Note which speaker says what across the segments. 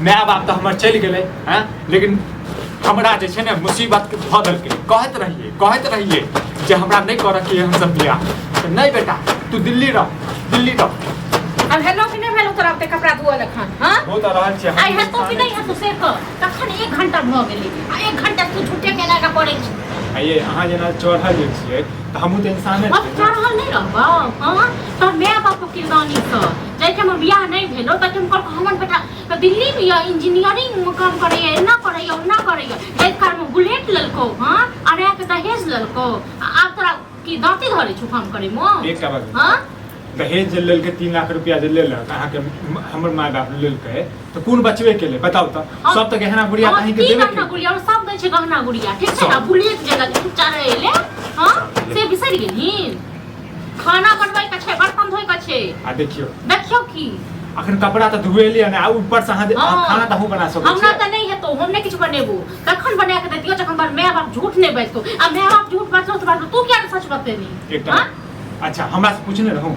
Speaker 1: माय बाप तो हमर चल गए हैं, लेकिन हमरा जे छै ने मुसीबत के धऽ देलकै। कहत रहिए जे हमरा नहीं करऽ के हम सब बियाह। नहीं बेटा तू दिल्ली रह।
Speaker 2: अब हेलो कि नहीं भेलो तोरा के कपड़ा धोअल एखन? हां
Speaker 1: बहुत रहल छै
Speaker 2: आई है तो कि नहीं है तो से तखन 1 घंटा भ गेलै आ 1 घंटा तू झूठे केना का पड़ै छै।
Speaker 1: आइए अहाँ जेना चढ़ल जे छियै तऽ हमहूँ तऽ इंसाने
Speaker 2: अब चढ़ल नहीं रहबा। हां तो माय बाप के किरदानी से जैसे हम बियाह नहीं भेलो त तुम कर हमर बेटा तो दिल्ली में या इंजीनियरिंग में काम करैया, एना करैया ओना करैया, जै कार में बुलेट ललको। हां अरे के दहेज ललको। आब तोरा की दांती धरै छु काम करे मो।
Speaker 1: एकटा बात
Speaker 2: हां
Speaker 1: दहेज जे लेलकै 3 लाख रुपया जे लेलक अहाँके हमर माय बाप लेलकै तऽ कोन बचबे केलै बताउ तऽ। सब तऽ गहना गुड़िया अहीं के देबे
Speaker 2: गहना गुड़िया और सब दै छै गहना गुड़िया ठीक छै ना। बुलेट जगह चारे एले हां से बिसरि गेलिन। खाना बनबै के छै, बर्तन धोइ के छै।
Speaker 1: आ देखियो
Speaker 2: की
Speaker 1: अखन कपड़ा तऽ धुएलिए ने आ ऊपर से अहाँ खाना तऽ बना सकै छी।
Speaker 2: हमरा तऽ नहीं हेतौ, हम नहीं किछ बनेबो। कखन बना के देतियो जखन बार माय बाप झूठ नहीं बाजतो। आ माय बाप झूठ बाजतो तऽ तू क्या सच बतेनी। हां
Speaker 1: अच्छा हमरा से पूछने रहूं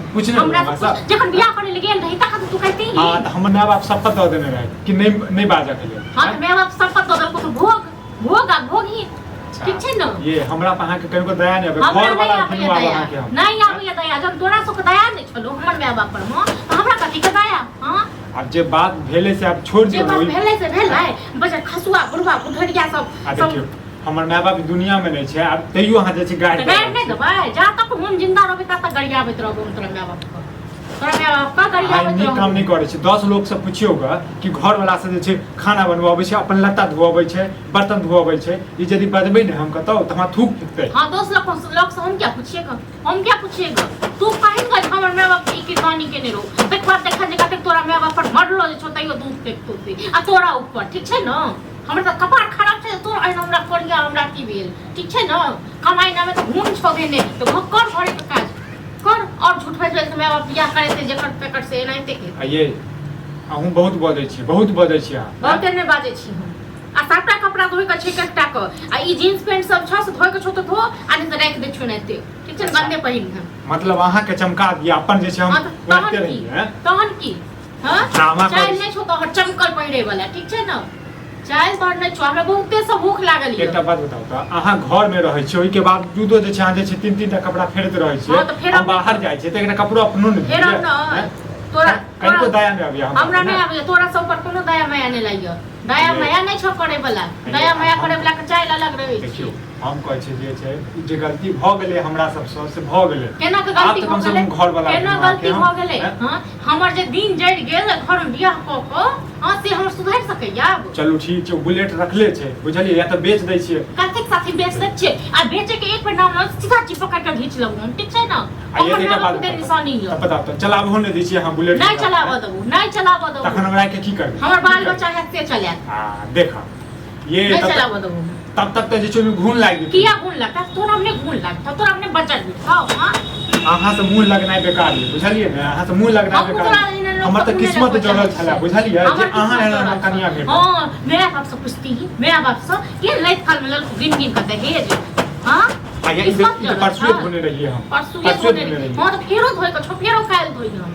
Speaker 2: जखन बियाह करे ले गेल रही तखन तू कहती ही।
Speaker 1: हां तऽ हमर माय बाप शपथ दऽ देने रहे कि नहीं बाजा के लिए।
Speaker 2: हां तऽ माय बाप शपथ दऽ देलको तऽ भोगी ठीक छै न।
Speaker 1: ये हमरा पे अहाँ के कनिको दया नहीं आबे। घर वाला फिल्म आबे अहाँ के हम
Speaker 2: नहीं आबे दया। जब तोरा सब के दया नहीं छलो हमर माय बाप पर म त हमरा कथि के दया। हां
Speaker 1: अब जे बात भेले से आप छोड़ दियो।
Speaker 2: जे बात भेले से भेलै बजा खसुआ बुढ़वा बुढ़िया सब
Speaker 1: देखियो हमर माय बाप दुनिया में नहीं छै। अब तैयो अहाँ जे छै गाड़ी
Speaker 2: नहीं देबै। जा तक हम जिंदा रहबै ता तक गरियाबैत रहबो तोरा माय बाप के। तोरा माय बाप का गरियाबैत रहबो। काम
Speaker 1: नहीं करे छै। 10 लोग से पूछियोगा कि घर वाला से जे छै खाना बनवाबै छै, अपन लत्ता धोवाबै छै, बर्तन धोवाबै छै। ई यदि बजबै ने हम कहतौ त हमरा थूक फुकतै।
Speaker 2: हां 10 लोग से हम क्या पूछिएगा। तू कहेगा हमर माय बाप की किरदानी केने रहो। देखबा देखा जे कते तोरा माय बाप पर मरलो जे छो तैयो दूध फेकतो आ तोरा ऊपर ठीक छै न। हमरा त कपार खराब छै तो हमरा करिया हमरा की भेल ठीक छै न। कमाई नामे त घून छो देने तो भक्कर घरे के काज कर और झूठ बाजै से माय बाप बियाह करे से जेकर पेकट से एनाइते के।
Speaker 1: आइए अहूँ बहुत बजै छी अहाँ बहुत
Speaker 2: नहीं बाजै छी हम। आ सबटा कपड़ा धोइ के छै कट्टा के आ ई जींस पैंट सब छ से धोइ के छो त धो आ नहीं त राख दे छु एनाइते ठीक छै। गंदे पहिन हम मतलब
Speaker 1: अहाँ के चमका दिया अपन जे छै हम रखते रही है।
Speaker 2: तहन की हां चाय नहीं छो त चमकल पहिरे वाला ठीक छै न। चाय बढ़ने छो हमरा बहुते सब भूख लागल है।
Speaker 1: एकटा बात बताउ त अहाँ घर में रहै छी ओइ के बाद दूधो जे छै अहाँ जे छै 3 टा कपड़ा फेरत रहै छी। हम बाहर जाइ छी त एकटा कपड़ा अपनो नहीं
Speaker 2: फेर न तोरा
Speaker 1: कनिको दया नहीं आबैया
Speaker 2: हमरा नहीं आबैया। तोरा सब पर कोनो दया माया नहीं लागियो। दया माया नहीं छो करे वाला। दया माया करे वाला के चाय अलग रहै छै।
Speaker 1: देखियो हम कहै छी जे गलती भ गेलै हमरा सब से भ गेलै।
Speaker 2: केना के गलती भ गेलै
Speaker 1: घर वाला
Speaker 2: केना गलती भ गेलै। हां हमर जे दिन जड़ गेल घर में बियाह क के हां से हम सुधार सकैया। चलू ठीक छै बुलेट रखले छै बुझलिए या त बेच दै छियै। कतेक साथी बेच दै छियै आ बेचे के एक बेर नाम सीधा चिपका के घीच लेबो हम ठीक छै न।
Speaker 1: आइए देखा बात निशानी है पता त चलाबो नहीं दै छियै हम बुलेट
Speaker 2: नहीं चलाबो देबो
Speaker 1: तखन हमरा के की करबै।
Speaker 2: हमर बाल बच्चा है से चले
Speaker 1: हां देखा ये
Speaker 2: नहीं चलाबो देबो
Speaker 1: तब तक त जे छै घून लाग जेतै।
Speaker 2: किया घून लगता तोरा हमने घून लगता तोरा हमने बचत बिठाओ। हां
Speaker 1: अहाँ से मुंह लगनाइ बेकार है बुझलिए ने। अहाँ से मुंह लगनाइ बेकार हमर त किस्मत जोड़ल छला बुझलिए जे अहाँ एना कनिया भेट। हां
Speaker 2: मेरा बाप से पूछती ही मेरा बाप से के लाइफ काल में लड़को गिन गिन के दहेज। हां
Speaker 1: आइए ई परसुए होने रही है हम परसुए होने रही।
Speaker 2: हां तो फेरो धोइ के छो फेरो काल धोइ हम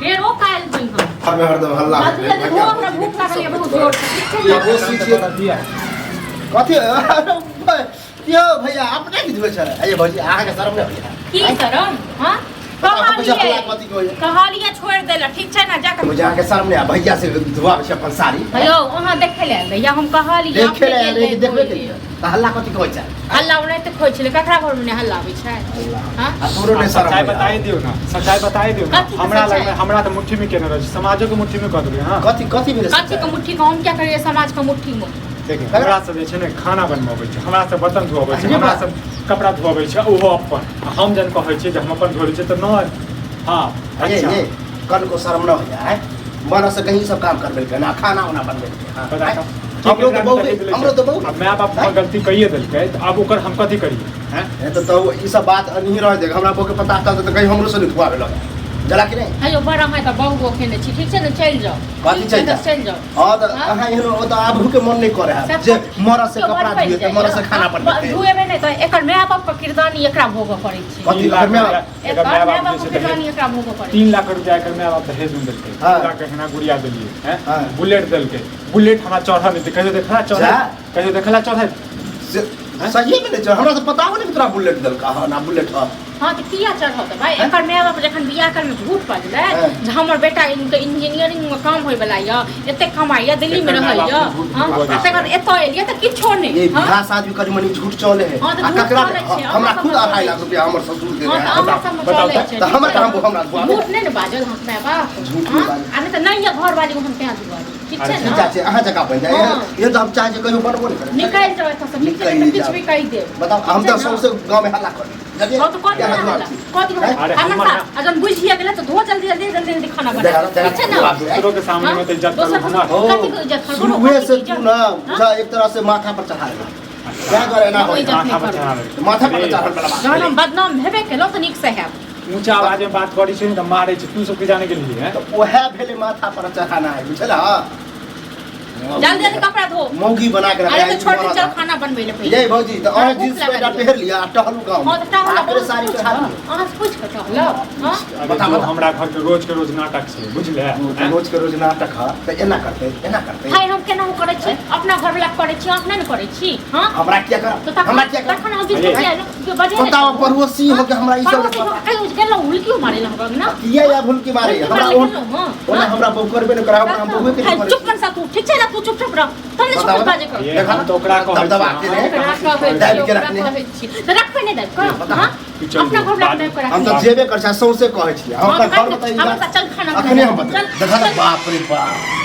Speaker 2: फेरो काल धोइ हम।
Speaker 3: हमें हरदम हल्ला
Speaker 2: हमरा भूख लागल बहुत जोर से
Speaker 3: कथी यो भैया अपने की धुए छले। अये भौजी आहा के शरम नहीं होइया
Speaker 2: की शरम। हां कहलिए छोड़ देला ठीक छै ना जाके
Speaker 3: मुझे आके शरम नहीं आ भैया से धुआ छै अपन साड़ी।
Speaker 2: हेलो वहां देखे ले भैया हम कहलिए
Speaker 3: देखे ले देखबे के त हल्ला कथी कहै छै।
Speaker 2: हल्ला ओने त खोइ छले ककरा घर में हल्ला आबै छै। हां
Speaker 3: आ तोरो ने शरम
Speaker 1: सच्चाई बताई दियो ना सच्चाई बताई दियो ना। हमरा लग में हमरा त मुट्ठी में केने रह समाजो के मुट्ठी में क देबै। हां
Speaker 3: कथी भेलै
Speaker 2: कथी के मुट्ठी को हम क्या करिए समाज के मुट्ठी में।
Speaker 1: देखिए हमरा सब जे छै ने खाना बनबाबै छै हमरा सब बर्तन धोबै छै हमरा सब कपड़ा धोबै छै ओहो अपन हम जन कहै छै जे हम अपन धोबै छै त न। हां अच्छा
Speaker 3: ये कल को शर्म न हो जाए मन से कहीं सब काम करबे के ना खाना वाना बनबे के। हां हमरो तो बहुत
Speaker 1: अब माय बाप गलती कइए देलकै त अब ओकर हम कथि करिए। हैं
Speaker 3: तो ई सब बात नहीं रह दे हमरा को के पता चलत त कहीं हमरो से नहीं धुआ भेल जला कि नहीं
Speaker 2: हेलो बड़ा है त बहु खेने छी ठीक छै न चल जाओ
Speaker 3: बाकी चल जा
Speaker 2: चल जाओ
Speaker 3: हां त अहाँ एहन ओ त आबू के मन नहीं करे है जे मरा से कपड़ा धुए त मरा से खाना बनबे
Speaker 2: धुएबे नहीं त एकर माय बाप के किरदानी एकरा भोग पड़ै छै
Speaker 3: कथी
Speaker 2: एकर माय बाप के किरदानी एकरा भोग पड़ै
Speaker 1: 3 लाख रुपया एकर माय बाप दहेज में देलकै 2 लाख गहना गुड़िया देलिए हैं बुलेट देलकै बुलेट हमरा चढ़ा नहीं कहियो देखला चढ़ा कहियो देखला चढ़ा
Speaker 3: सही में नहीं हमरा तो पता नहीं तोरा बुलेट देलका हां ना बुलेट
Speaker 2: हां त किया चढ़त भाई एकर माय बाप जखन बियाह कर में झूठ बाजले जे हमर बेटा इनके इंजीनियरिंग में काम होय वाला य एते कमाई य दिल्ली में रहै य हां तकर एतो एलिए त किछो नहीं
Speaker 3: ये बियाह शादी करी मनी झूठ चले है आ ककरा हमरा खुद 2.5 लाख रुपया हमर ससुर दे
Speaker 2: बताओ
Speaker 3: त हमर काम हमरा
Speaker 2: झूठ नहीं न बाजल हम माय बाप
Speaker 3: झूठ
Speaker 2: आ नहीं त नहीं य घर वाली हम कहां दुआ ठीक छै न
Speaker 3: चाची अहाँ जगह बन जाए ये तो हम चाहे कहियो बनबो नहीं करे
Speaker 2: निकाल जाओ एत से कुछ भी कह दे
Speaker 3: बताओ हम तो सबसे गांव में हल्ला कर जल्दी
Speaker 2: तो कथी अजन बुझिए गेले तो धो जल्दी खाना बना ठीक छै न
Speaker 1: दूसरों के सामने में तो इज्जत करो ना
Speaker 2: कथी को इज्जत करो
Speaker 3: शुरुए से तू ना बुझा एक तरह से माथा पर चढ़ा ले क्या करे ना हो माथा पर चढ़ा वाला बात
Speaker 2: जहन हम बदनाम हेबे केलो त नीक से है
Speaker 1: ऊंचा आवाज में बात करी छै त मारै छै तू सब के जाने के लिए हैं
Speaker 3: तो ओहे भेले माथा पर चढ़ाना है बुझला
Speaker 2: जल्दी कपड़ा धो
Speaker 3: मौगी बना के
Speaker 2: अरे तो छोड़ चल खाना बनबै ले
Speaker 3: ले भौजी तो और जींस पैंट पहन लिया टहलू गांव
Speaker 2: हां त टहला
Speaker 3: आखिर सारी चढ़ा
Speaker 2: अहाँ से पूछ के टहला हां
Speaker 1: बता हमरा घर के रोज नाटक छै बुझले
Speaker 3: रोज के रोज नाटक है तो एना करते
Speaker 2: भाई हम केना करै छी अपना घर वाला करै छी अपना न करै छी हां
Speaker 3: हमरा क्या कर हमरा क्या कर
Speaker 2: तखन हम बीच बजे
Speaker 3: बताओ पड़ोसी हो के हमरा ई सब
Speaker 2: कहियो गेलो उल्की मारे ल हमरा ना
Speaker 3: किया या भूल की मारे हमरा ओना हमरा बहु करबे न करा हम बहु के
Speaker 2: चुप कर सा तू ठीक छै ना तू चुप रह तुम ने छोड़ बाजे कर
Speaker 3: देखा तो ओकरा कह दबा के डाल के रखने
Speaker 2: तो रखबे नहीं दे हां अपना घर वाला नहीं करा
Speaker 3: हम तो जेबे कर छै सौसे कहै छी हम घर बताइए
Speaker 2: हम चल खाना
Speaker 3: अखने हम बता देखा बाप रे बाप